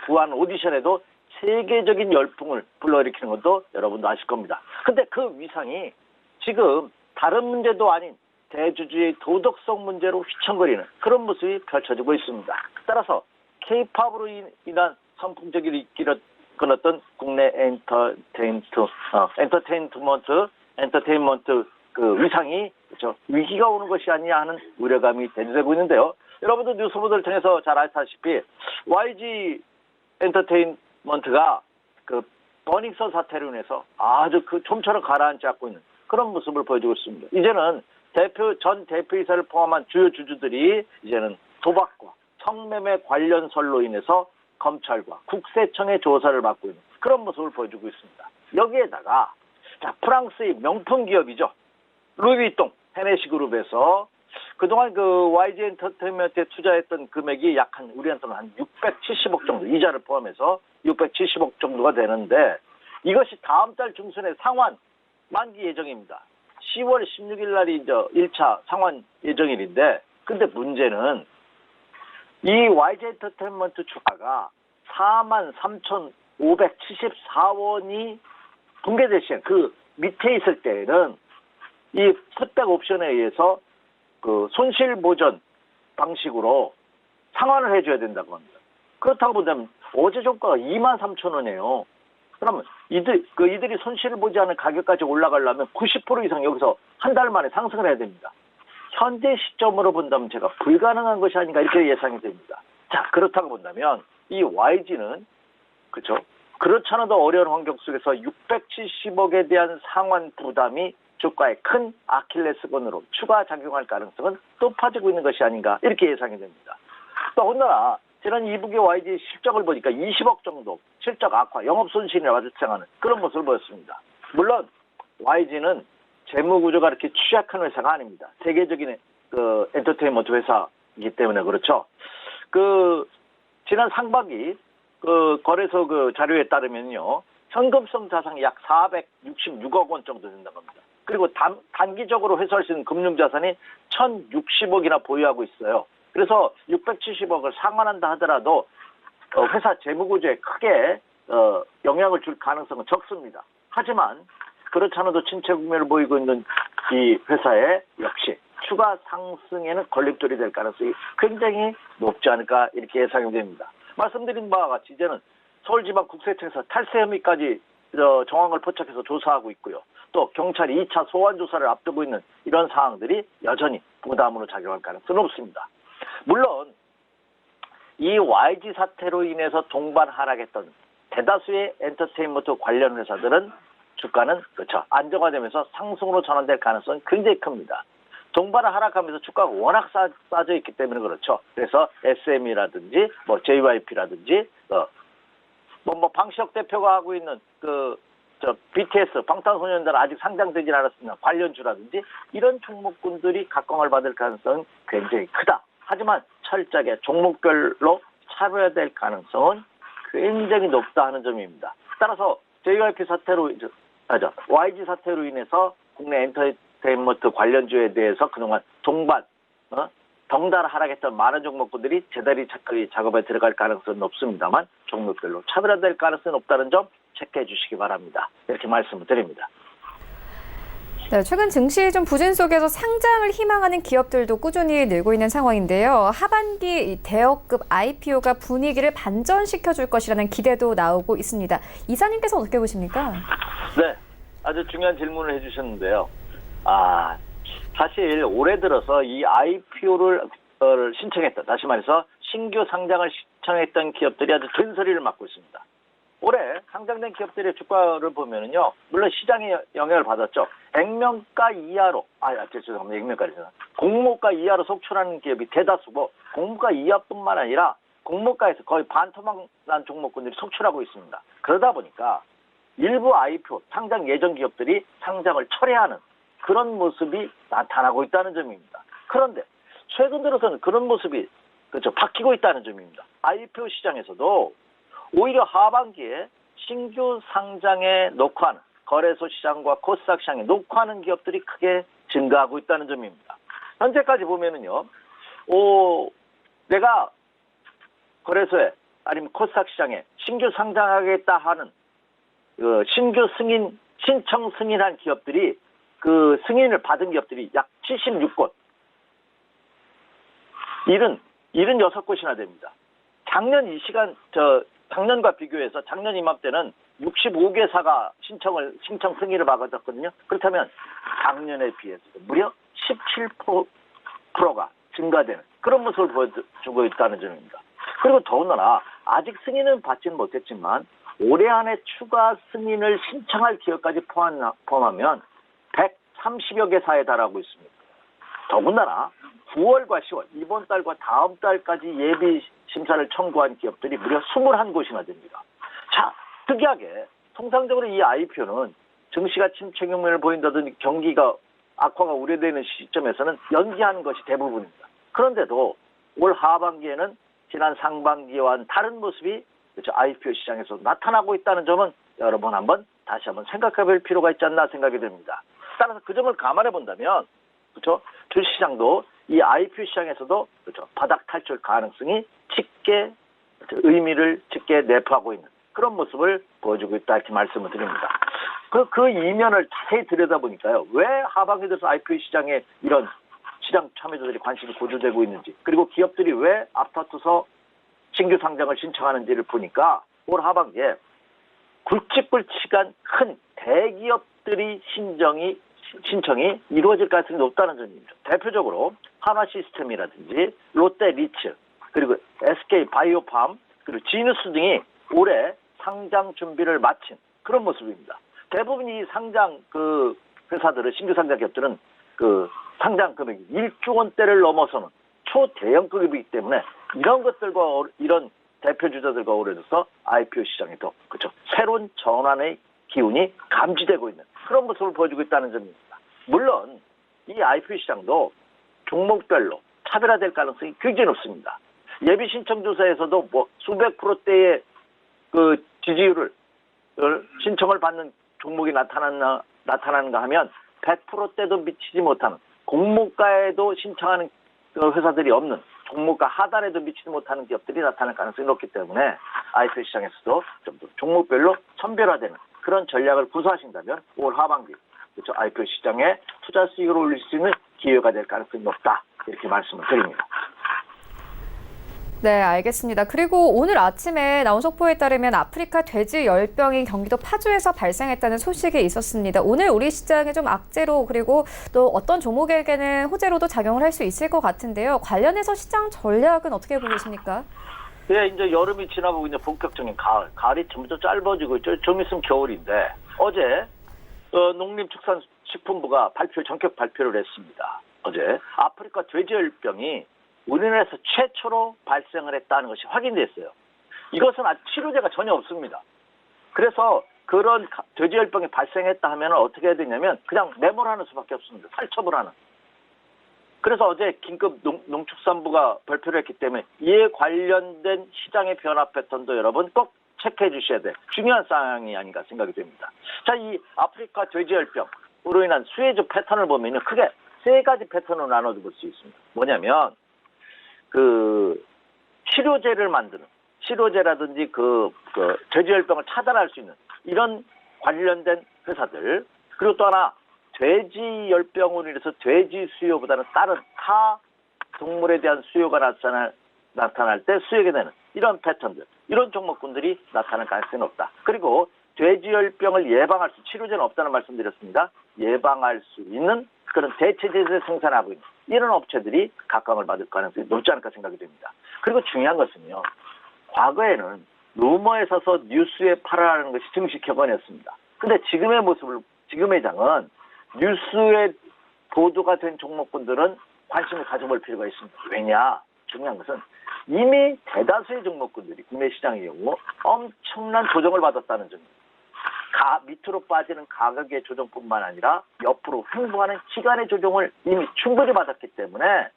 구하는 오디션에도 세계적인 열풍을 불러일으키는 것도 여러분도 아실 겁니다. 근데 그 위상이 지금 다른 문제도 아닌 대주주의 도덕성 문제로 휘청거리는 그런 모습이 펼쳐지고 있습니다. 따라서 K-팝으로 인한 선풍적인 인기를 끊었던 국내 엔터테인먼트 그 위상이 그렇죠. 위기가 오는 것이 아니냐 하는 우려감이 대두되고 있는데요. 여러분도 뉴스 보도를 통해서 잘 아시다시피 YG 엔터테인먼트가 그 버닝썬 사태로 인해서 아주 그 좀처럼 가라앉지 않고 있는 그런 모습을 보여주고 있습니다. 이제는 전 대표이사를 포함한 주요 주주들이 이제는 도박과 성매매 관련설로 인해서 검찰과 국세청의 조사를 받고 있는 그런 모습을 보여주고 있습니다. 여기에다가 프랑스의 명품 기업이죠. 루이비통 헤네시 그룹에서 그동안 그 YG 엔터테인먼트에 투자했던 금액이 약 우리한테는 한 670억 정도, 이자를 포함해서 670억 정도가 되는데 이것이 다음 달 중순에 상환 만기 예정입니다. 10월 16일 날이 이제 1차 상환 예정일인데 근데 문제는 이 YG 엔터테인먼트 주가가 43,574원이 붕괴될 시에 그 밑에 있을 때에는 이 풋백 옵션에 의해서 그 손실 보전 방식으로 상환을 해줘야 된다고 합니다. 그렇다고 본다면 어제 종가가 23,000원이에요. 그러면 이들이 손실을 보지 않은 가격까지 올라가려면 90% 이상 여기서 한 달 만에 상승을 해야 됩니다. 현재 시점으로 본다면 제가 불가능한 것이 아닌가 이렇게 예상이 됩니다. 자, 그렇다고 본다면 이 YG는 그렇죠. 그렇잖아도 어려운 환경 속에서 670억에 대한 상환 부담이 주가에 큰 아킬레스건으로 추가 작용할 가능성은 높아지고 있는 것이 아닌가 이렇게 예상이 됩니다. 더군다나 지난 2분기 YG 실적을 보니까 20억 정도 실적 악화, 영업손실이나 발생하는 그런 모습을 보였습니다. 물론 YG는 재무구조가 이렇게 취약한 회사가 아닙니다. 세계적인 그 엔터테인먼트 회사이기 때문에 그렇죠. 그 지난 상반기 그 거래소 그 자료에 따르면요. 현금성 자산이 약 466억 원 정도 된다고 합니다. 그리고 단기적으로 회수할 수 있는 금융자산이 1,060억이나 보유하고 있어요. 그래서 670억을 상환한다 하더라도 회사 재무구조에 크게 영향을 줄 가능성은 적습니다. 하지만 그렇지 않아도 침체 국면을 보이고 있는 이 회사에 역시 추가 상승에는 걸림돌이 될 가능성이 굉장히 높지 않을까 이렇게 예상이 됩니다. 말씀드린 바와 같이 이제는 서울지방국세청에서 탈세 혐의까지 정황을 포착해서 조사하고 있고요. 또 경찰이 2차 소환 조사를 앞두고 있는 이런 상황들이 여전히 부담으로 작용할 가능성은 높습니다. 물론 이 YG 사태로 인해서 동반 하락했던 대다수의 엔터테인먼트 관련 회사들은 주가는 그렇죠. 안정화되면서 상승으로 전환될 가능성은 굉장히 큽니다. 동반을 하락하면서 주가가 워낙 싸져 있기 때문에 그렇죠. 그래서 SM이라든지 JYP라든지 방시혁 대표가 하고 있는 BTS 방탄소년단 아직 상장되지 않았으나 관련주라든지 이런 종목군들이 각광을 받을 가능성은 굉장히 크다. 하지만 철저하게 종목별로 차별화될 가능성은 굉장히 높다 하는 점입니다. 따라서 JYP 사태로 YG 사태로 인해서 국내 엔터테인먼트 관련주에 대해서 그동안 덩달아 하락했던 많은 종목군들이 제자리 작업에 들어갈 가능성은 높습니다만 종목별로 차별화될 가능성은 없다는 점 체크해 주시기 바랍니다. 이렇게 말씀을 드립니다. 네, 최근 증시 좀 부진 속에서 상장을 희망하는 기업들도 꾸준히 늘고 있는 상황인데요. 하반기 대여급 IPO가 분위기를 반전시켜 줄 것이라는 기대도 나오고 있습니다. 이사님께서 어떻게 보십니까? 네, 아주 중요한 질문을 해주셨는데요. 사실 올해 들어서 이 IPO를 신청했던, 다시 말해서 신규 상장을 신청했던 기업들이 아주 전설이를 맡고 있습니다. 올해 상장된 기업들의 주가를 보면은요, 물론 시장에 영향을 받았죠. 액면가 이하로, 죄송합니다. 액면가리잖아. 공모가 이하로 속출하는 기업이 대다수고, 공모가 이하뿐만 아니라 공모가에서 거의 반토막난 종목군들이 속출하고 있습니다. 그러다 보니까 일부 IPO 상장 예정 기업들이 상장을 철회하는 그런 모습이 나타나고 있다는 점입니다. 그런데 최근 들어서는 그런 모습이 그렇죠 바뀌고 있다는 점입니다. IPO 시장에서도 오히려 하반기에 신규 상장에 녹화하는 거래소 시장과 코스닥 시장에 녹화하는 기업들이 크게 증가하고 있다는 점입니다. 현재까지 보면은요, 내가 거래소에 아니면 코스닥 시장에 신규 상장하겠다 하는 신규 신청 승인한 기업들이 그 승인을 받은 기업들이 약 76곳, 76곳이나 됩니다. 작년 이 시간, 작년과 비교해서 작년 이맘때는 65개사가 신청 승인을 받았거든요. 그렇다면 작년에 비해서 무려 17%가 증가되는 그런 모습을 보여주고 있다는 점입니다. 그리고 더군다나 아직 승인은 받지는 못했지만 올해 안에 추가 승인을 신청할 기업까지 포함하면 130여 개사에 달하고 있습니다. 더군다나 9월과 10월, 이번 달과 다음 달까지 예비 심사를 청구한 기업들이 무려 21곳이나 됩니다. 자, 특이하게 통상적으로 이 IPO는 증시가 침체 국면을 보인다든지 경기가 악화가 우려되는 시점에서는 연기하는 것이 대부분입니다. 그런데도 올 하반기에는 지난 상반기와는 다른 모습이 그렇죠, IPO 시장에서 나타나고 있다는 점은 여러분 다시 한번 생각해 볼 필요가 있지 않나 생각이 됩니다. 따라서 그 점을 감안해 본다면 그렇죠, 주식시장도 이 IPO 시장에서도 그렇죠, 바닥 탈출 가능성이 짙게 의미를 짙게 내포하고 있는 그런 모습을 보여주고 있다 이렇게 말씀을 드립니다. 그 이면을 자세히 들여다보니까요, 왜 하반기 들어서 IPO 시장에 이런 시장 참여자들이 관심이 고조되고 있는지, 그리고 기업들이 왜 앞다투서 신규 상장을 신청하는지를 보니까 올 하반기에 굵직굵직한 큰 대기업들이 신청이 이루어질 가능성이 높다는 점입니다. 대표적으로 하나시스템이라든지 롯데리츠, 그리고 SK바이오팜, 그리고 지누스 등이 올해 상장 준비를 마친 그런 모습입니다. 대부분 이 상장 회사들은, 신규 상장 기업들은 상장 금액이 1조 원대를 넘어서는 초대형급이기 때문에 이런 것들과 이런 대표 주자들과 어우러져서 IPO 시장에도 그렇죠, 새로운 전환의 기운이 감지되고 있는 그런 모습을 보여주고 있다는 점입니다. 물론 이 IPO 시장도 종목별로 차별화될 가능성이 굉장히 높습니다. 예비 신청 조사에서도 수백 프로대의 지지율을 신청을 받는 종목이 나타나는가 하면 100%대도 미치지 못하는, 공모가에도 신청하는 회사들이 없는, 종목가 하단에도 미치지 못하는 기업들이 나타날 가능성이 높기 때문에 IPO 시장에서도 좀 더 종목별로 선별화되는 그런 전략을 구사하신다면 올 하반기 그렇죠, IPO 시장에 투자 수익을 올릴 수 있는 기회가 될 가능성이 높다 이렇게 말씀을 드립니다. 네, 알겠습니다. 그리고 오늘 아침에 나온 속보에 따르면 아프리카 돼지 열병이 경기도 파주에서 발생했다는 소식이 있었습니다. 오늘 우리 시장에 좀 악재로, 그리고 또 어떤 종목에게는 호재로도 작용을 할 수 있을 것 같은데요. 관련해서 시장 전략은 어떻게 보고 계십니까? 네, 이제 여름이 지나고 이제 본격적인 가을이 점점 짧아지고 있죠. 좀 있으면 겨울인데 어제 농림축산식품부가 전격 발표를 했습니다. 어제 아프리카 돼지열병이 우리나라에서 최초로 발생을 했다는 것이 확인됐어요. 이것은 치료제가 전혀 없습니다. 그래서 그런 돼지열병이 발생했다 하면 어떻게 해야 되냐면 그냥 매몰하는 수밖에 없습니다. 살처분 하는. 그래서 어제 긴급 농축산부가 발표를 했기 때문에 이에 관련된 시장의 변화 패턴도 여러분 꼭 체크해 주셔야 될 중요한 사항이 아닌가 생각이 됩니다. 자, 이 아프리카 돼지열병으로 인한 수혜주 패턴을 보면 크게 세 가지 패턴으로 나눠 볼 수 있습니다. 뭐냐면 치료제를 만드는, 치료제라든지 돼지열병을 차단할 수 있는 이런 관련된 회사들, 그리고 또 하나 돼지열병으로 인해서 돼지 수요보다는 다른 타 동물에 대한 수요가 나타날 때 수익이 되는 이런 패턴들, 이런 종목군들이 나타날 가능성이 높다. 그리고 돼지열병을 예방할 수, 치료제는 없다는 말씀드렸습니다. 예방할 수 있는 그런 대체제를 생산하고 있는 이런 업체들이 각광을 받을 가능성이 높지 않을까 생각이 됩니다. 그리고 중요한 것은요, 과거에는 루머에 서서 뉴스에 팔아라는 것이 증시 격언이었습니다. 근데 지금의 장은 뉴스에 보도가 된 종목군들은 관심을 가져볼 필요가 있습니다. 왜냐? 중요한 것은 이미 대다수의 종목군들이 국내 시장의 경우 엄청난 조정을 받았다는 점입니다. 밑으로 빠지는 가격의 조정뿐만 아니라 옆으로 횡보하는 시간의 조정을 이미 충분히 받았기 때문에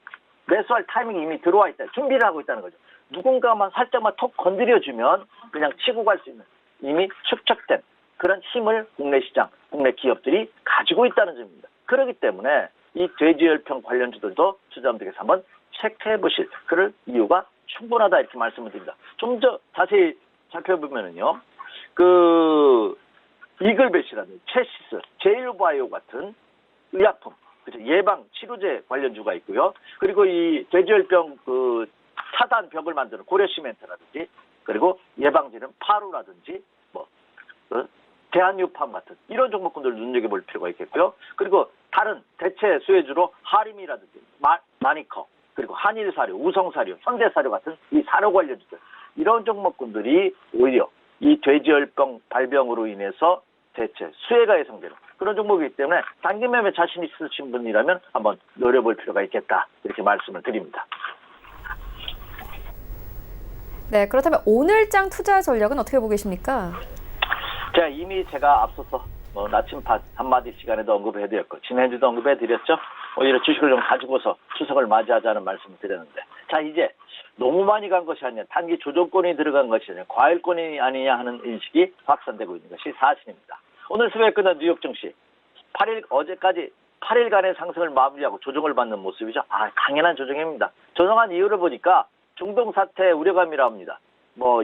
매수할 타이밍이 이미 들어와 있다. 준비를 하고 있다는 거죠. 누군가만 살짝만 톡 건드려주면 그냥 치고 갈 수 있는 이미 축적된 그런 힘을 국내 시장, 국내 기업들이 가지고 있다는 점입니다. 그렇기 때문에 이 돼지열병 관련주들도 투자자분들께서 한번 체크해 보실 그럴 이유가 충분하다 이렇게 말씀을 드립니다. 좀 더 자세히 살펴보면은요, 이글벳이라든지 체시스, 제일바이오 같은 의약품, 그죠? 예방 치료제 관련주가 있고요. 그리고 이 돼지열병 차단 벽을 만드는 고려시멘트라든지, 그리고 예방제는 파루라든지, 대한유팜 같은 이런 종목군들 눈여겨볼 필요가 있겠고요. 그리고 다른 대체 수혜주로 하림이라든지 마니커, 그리고 한일사료, 우성사료, 현대사료 같은 이 사료 관련주들, 이런 종목군들이 오히려 이 돼지열병 발병으로 인해서 대체 수혜가 예상되는 그런 종목이기 때문에 단기 매매 자신 있으신 분이라면 한번 노려볼 필요가 있겠다 이렇게 말씀을 드립니다. 네, 그렇다면 오늘장 투자 전략은 어떻게 보고 계십니까? 제가 앞서서 나침반 한마디 시간에도 언급해드렸고 지난주도 언급해드렸죠. 오히려 주식을 좀 가지고서 추석을 맞이하자는 말씀을 드렸는데, 자, 이제 너무 많이 간 것이 아니냐, 단기 조정권이 들어간 것이 아니냐, 과열권이 아니냐 하는 인식이 확산되고 있는 것이 사실입니다. 오늘 수요일 끝난 뉴욕 증시 어제까지 8일간의 상승을 마무리하고 조정을 받는 모습이죠. 당연한 조정입니다. 조정한 이유를 보니까 중동 사태 우려감이라 합니다.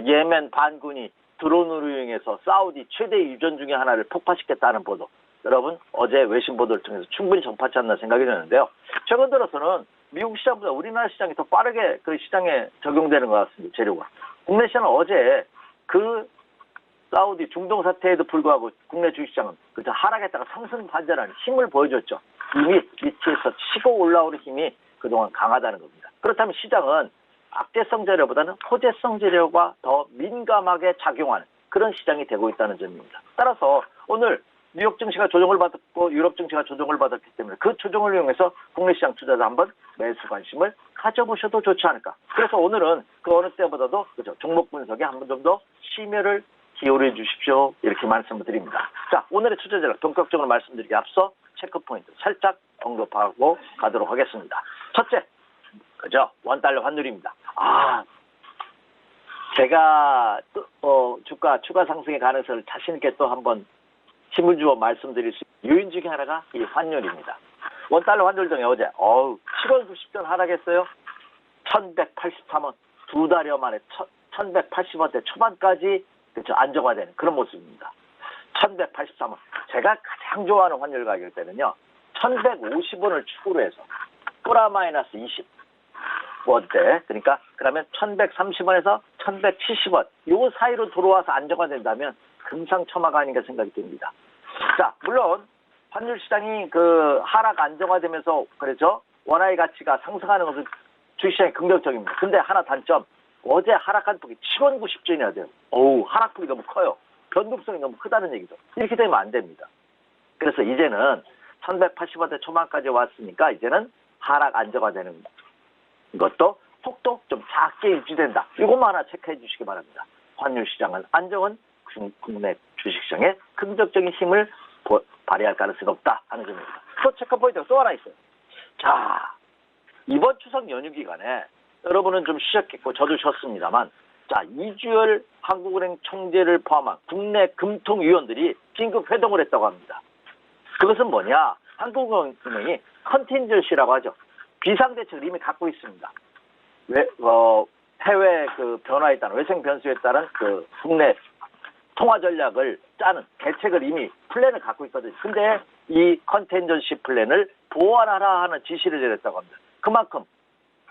예멘 반군이 드론으로 이용해서 사우디 최대 유전 중에 하나를 폭파시켰다는 보도, 여러분 어제 외신 보도를 통해서 충분히 전파치 않나 생각이 드는데요. 최근 들어서는 미국 시장보다 우리나라 시장이 더 빠르게 그 시장에 적용되는 것 같습니다. 재료가. 국내 시장은 어제 사우디 중동 사태에도 불구하고 국내 주식시장은 그저 하락했다가 상승 반전하는 힘을 보여줬죠. 이미 밑에서 치고 올라오는 힘이 그동안 강하다는 겁니다. 그렇다면 시장은 악재성 재료보다는 호재성 재료가 더 민감하게 작용하는 그런 시장이 되고 있다는 점입니다. 따라서 오늘 뉴욕 증시가 조정을 받았고 유럽 증시가 조정을 받았기 때문에 그 조정을 이용해서 국내 시장 투자자 한번 매수 관심을 가져보셔도 좋지 않을까. 그래서 오늘은 그 어느 때보다도 그죠, 종목 분석에 한 번 좀 더 심혈을 기울여 주십시오 이렇게 말씀을 드립니다. 자, 오늘의 투자 전략 본격적으로 말씀드리기 앞서 체크 포인트 살짝 언급하고 가도록 하겠습니다. 첫째, 그죠, 원달러 환율입니다. 제가 주가 추가 상승의 가능성을 자신 있게 또 한번 힘을 주어 말씀드릴 수 있는 요인 중에 하나가 이 환율입니다. 원달러 환율 등에 어제 7원 90전 하락했어요. 1183원, 두 달여 만에 1180원대 초반까지 그렇죠, 안정화되는 그런 모습입니다. 1183원. 제가 가장 좋아하는 환율 가격대는요, 1150원을 축으로 해서 플러스 20원대, 그러니까 그러면 1130원에서 1170원 요 사이로 들어와서 안정화된다면 금상첨화가 아닌가 생각이 듭니다. 자, 물론 환율 시장이 하락 안정화되면서 그렇죠, 원화의 가치가 상승하는 것은 주식시장이 긍정적입니다. 근데 하나 단점, 어제 하락한 폭이 7원 90전이나 돼요. 하락폭이 너무 커요. 변동성이 너무 크다는 얘기죠. 이렇게 되면 안 됩니다. 그래서 이제는 1180원대 초반까지 왔으니까 이제는 하락 안정화되는 것도 속도 좀 작게 유지된다. 이것만 하나 체크해 주시기 바랍니다. 환율 시장은 안정은 국내 주식시장에 긍정적인 힘을 발휘할 가능성이 높다 하는 점입니다. 또 체크 포인트가 또 하나 있어요. 자, 이번 추석 연휴 기간에 여러분은 좀 쉬셨겠고 저도 쉬었습니다만, 자, 이주열 한국은행 총재를 포함한 국내 금통위원들이 긴급 회동을 했다고 합니다. 그것은 뭐냐? 한국은행이 컨틴전시라고 하죠. 비상대책을 이미 갖고 있습니다. 해외 변화에 따른 외생 변수에 따른 국내 통화 전략을 짜는 대책을 이미 플랜을 갖고 있거든요. 근데 이 컨텐전시 플랜을 보완하라 하는 지시를 내렸다고 합니다. 그만큼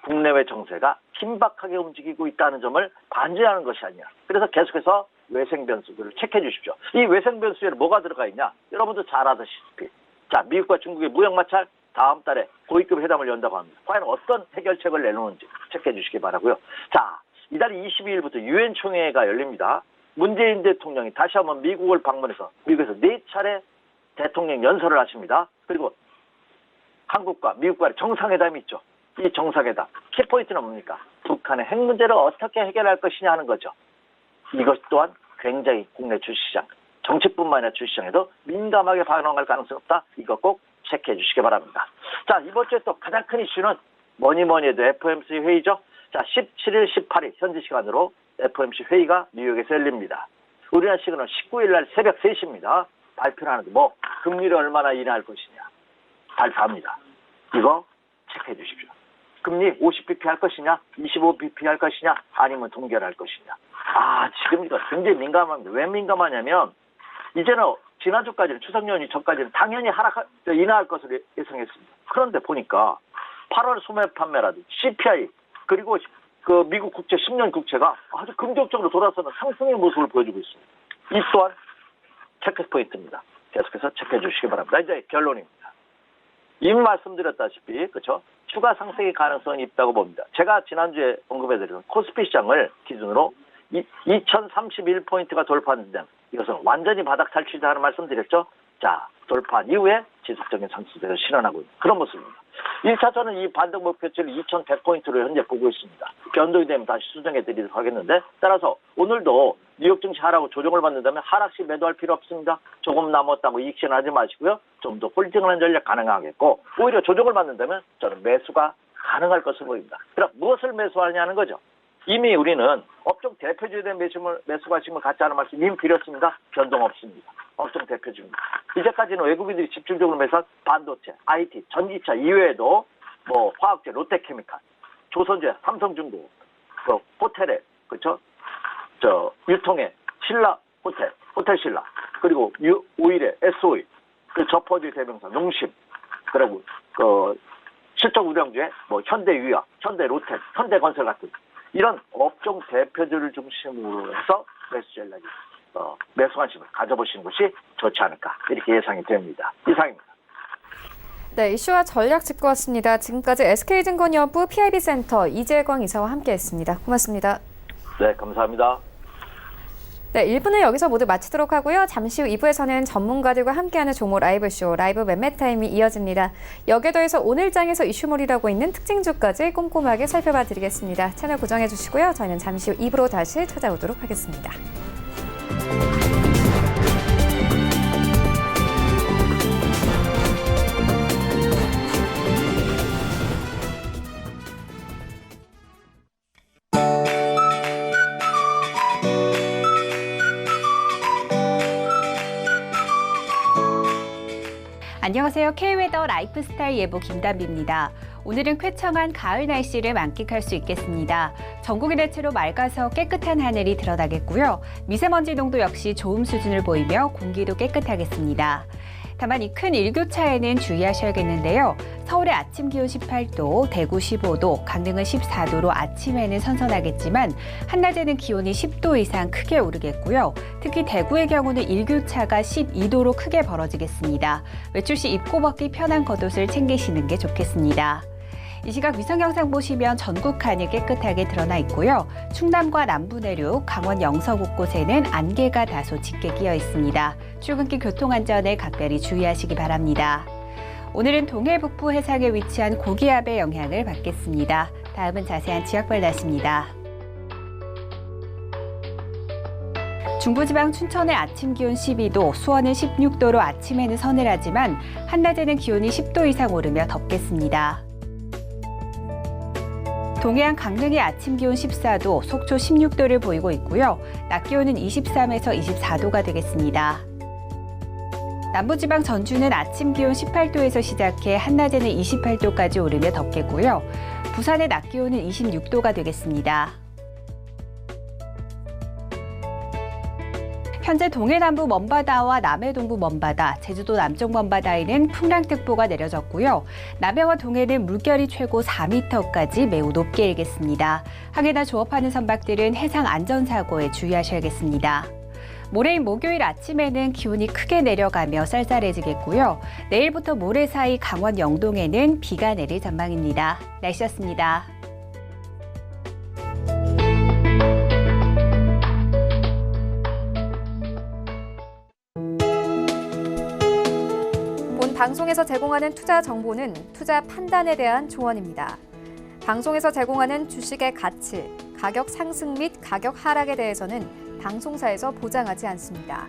국내외 정세가 긴박하게 움직이고 있다는 점을 반증하는 것이 아니냐. 그래서 계속해서 외생 변수들을 체크해 주십시오. 이 외생 변수에는 뭐가 들어가 있냐? 여러분도 잘 아시다시피, 자, 미국과 중국의 무역 마찰 다음 달에 고위급 회담을 연다고 합니다. 과연 어떤 해결책을 내놓는지 체크해 주시기 바라고요. 자, 이달 22일부터 유엔 총회가 열립니다. 문재인 대통령이 다시 한번 미국을 방문해서 미국에서 4차례 대통령 연설을 하십니다. 그리고 한국과 미국 간의 정상회담이 있죠. 이 정상회담 키포인트는 뭡니까? 북한의 핵 문제를 어떻게 해결할 것이냐 하는 거죠. 이것 또한 굉장히 국내 주식시장, 정치뿐만 아니라 주식시장에도 민감하게 반응할 가능성이 없다. 이거 꼭 체크해 주시기 바랍니다. 자, 이번 주에 또 가장 큰 이슈는 뭐니 해도 FOMC 회의죠. 자, 17일, 18일 현지 시간으로 FOMC 회의가 뉴욕에서 열립니다. 우리나라 시간은 19일 날 새벽 3시입니다. 발표를 하는데 금리를 얼마나 인하할 것이냐 발표합니다. 이거 체크해 주십시오. 금리 50bp 할 것이냐, 25bp 할 것이냐, 아니면 동결할 것이냐. 지금 이거 굉장히 민감합니다. 왜 민감하냐면 이제는 지난주까지는 추석 연휴 전까지는 당연히 인하할 것을 예상했습니다. 그런데 보니까 8월 소매 판매라든지 CPI 그리고 그 미국 국채 10년 국채가 아주 긍정적으로 돌아서는 상승의 모습을 보여주고 있습니다. 이 또한 체크 포인트입니다. 계속해서 체크해 주시기 바랍니다. 이제 결론입니다. 이미 말씀드렸다시피 그렇죠? 추가 상승의 가능성이 있다고 봅니다. 제가 지난주에 언급해드린 코스피 시장을 기준으로 2031포인트가 돌파했는데 이것은 완전히 바닥 탈출이다 하는 말씀드렸죠. 자, 돌파한 이후에 지속적인 상승세를 실현하고 있는 그런 모습입니다. 1차전은 이 반등 목표치를 2100포인트로 현재 보고 있습니다. 변동이 되면 다시 수정해 드리도록 하겠는데 따라서 오늘도 뉴욕 증시 하락으로 조정을 받는다면 하락 시 매도할 필요 없습니다. 조금 남았다고 이익 실현하지 마시고요. 좀 더 홀딩하는 전략 가능하겠고 오히려 조정을 받는다면 저는 매수가 가능할 것으로 보입니다. 그럼 무엇을 매수하느냐는 거죠. 이미 우리는 업종 대표주에 대한 매수가 지금 같지 않은 말씀 이미 드렸습니다. 변동 없습니다. 업종 대표주입니다. 이제까지는 외국인들이 집중적으로 매수한 반도체, IT, 전기차 이외에도 화학재, 롯데케미칼, 조선재, 삼성중공, 호텔에 그렇죠? 유통에 신라 호텔, 호텔 신라, 그리고 오일에 SOE, 그 저퍼주의 대명사 농심, 그리고 실적 우량주에 현대유약, 현대로템, 현대건설 같은 이런 업종 대표주를 중심으로 해서 매수 전략이 매수 관심을 가져보시는 것이 좋지 않을까 이렇게 예상이 됩니다. 이상입니다. 네, 이슈와 전략 짚고 왔습니다. 지금까지 SK증권연구 PIB센터 이재광 이사와 함께했습니다. 고맙습니다. 네, 감사합니다. 네, 1부는 여기서 모두 마치도록 하고요. 잠시 후 2부에서는 전문가들과 함께하는 조모 라이브쇼, 라이브 매매타임이 이어집니다. 여기에 더해서 오늘 장에서 이슈몰이라고 있는 특징주까지 꼼꼼하게 살펴봐 드리겠습니다. 채널 고정해 주시고요. 저희는 잠시 후 2부로 다시 찾아오도록 하겠습니다. 안녕하세요. K웨더 라이프스타일 예보 김담비입니다. 오늘은 쾌청한 가을 날씨를 만끽할 수 있겠습니다. 전국이 대체로 맑아서 깨끗한 하늘이 드러나겠고요. 미세먼지 농도 역시 좋음 수준을 보이며 공기도 깨끗하겠습니다. 다만 이 큰 일교차에는 주의하셔야겠는데요. 서울의 아침 기온 18도, 대구 15도, 강릉은 14도로 아침에는 선선하겠지만 한낮에는 기온이 10도 이상 크게 오르겠고요. 특히 대구의 경우는 일교차가 12도로 크게 벌어지겠습니다. 외출 시 입고 벗기 편한 겉옷을 챙기시는 게 좋겠습니다. 이 시각 위성 영상 보시면 전국 하늘 깨끗하게 드러나 있고요. 충남과 남부 내륙, 강원 영서 곳곳에는 안개가 다소 짙게 끼어 있습니다. 출근길 교통안전에 각별히 주의하시기 바랍니다. 오늘은 동해 북부 해상에 위치한 고기압의 영향을 받겠습니다. 다음은 자세한 지역별 날씨입니다. 중부지방 춘천의 아침 기온 12도, 수원은 16도로 아침에는 서늘하지만 한낮에는 기온이 10도 이상 오르며 덥겠습니다. 동해안 강릉의 아침 기온 14도, 속초 16도를 보이고 있고요. 낮 기온은 23에서 24도가 되겠습니다. 남부지방 전주는 아침 기온 18도에서 시작해 한낮에는 28도까지 오르며 덥겠고요. 부산의 낮 기온은 26도가 되겠습니다. 현재 동해 남부 먼바다와 남해 동부 먼바다, 제주도 남쪽 먼바다에는 풍랑특보가 내려졌고요. 남해와 동해는 물결이 최고 4m까지 매우 높게 일겠습니다. 항해나 조업하는 선박들은 해상 안전사고에 주의하셔야겠습니다. 모레인 목요일 아침에는 기온이 크게 내려가며 쌀쌀해지겠고요. 내일부터 모레 사이 강원 영동에는 비가 내릴 전망입니다. 날씨였습니다. 본 방송에서 제공하는 투자 정보는 투자 판단에 대한 조언입니다. 방송에서 제공하는 주식의 가치, 가격 상승 및 가격 하락에 대해서는 방송사에서 보장하지 않습니다.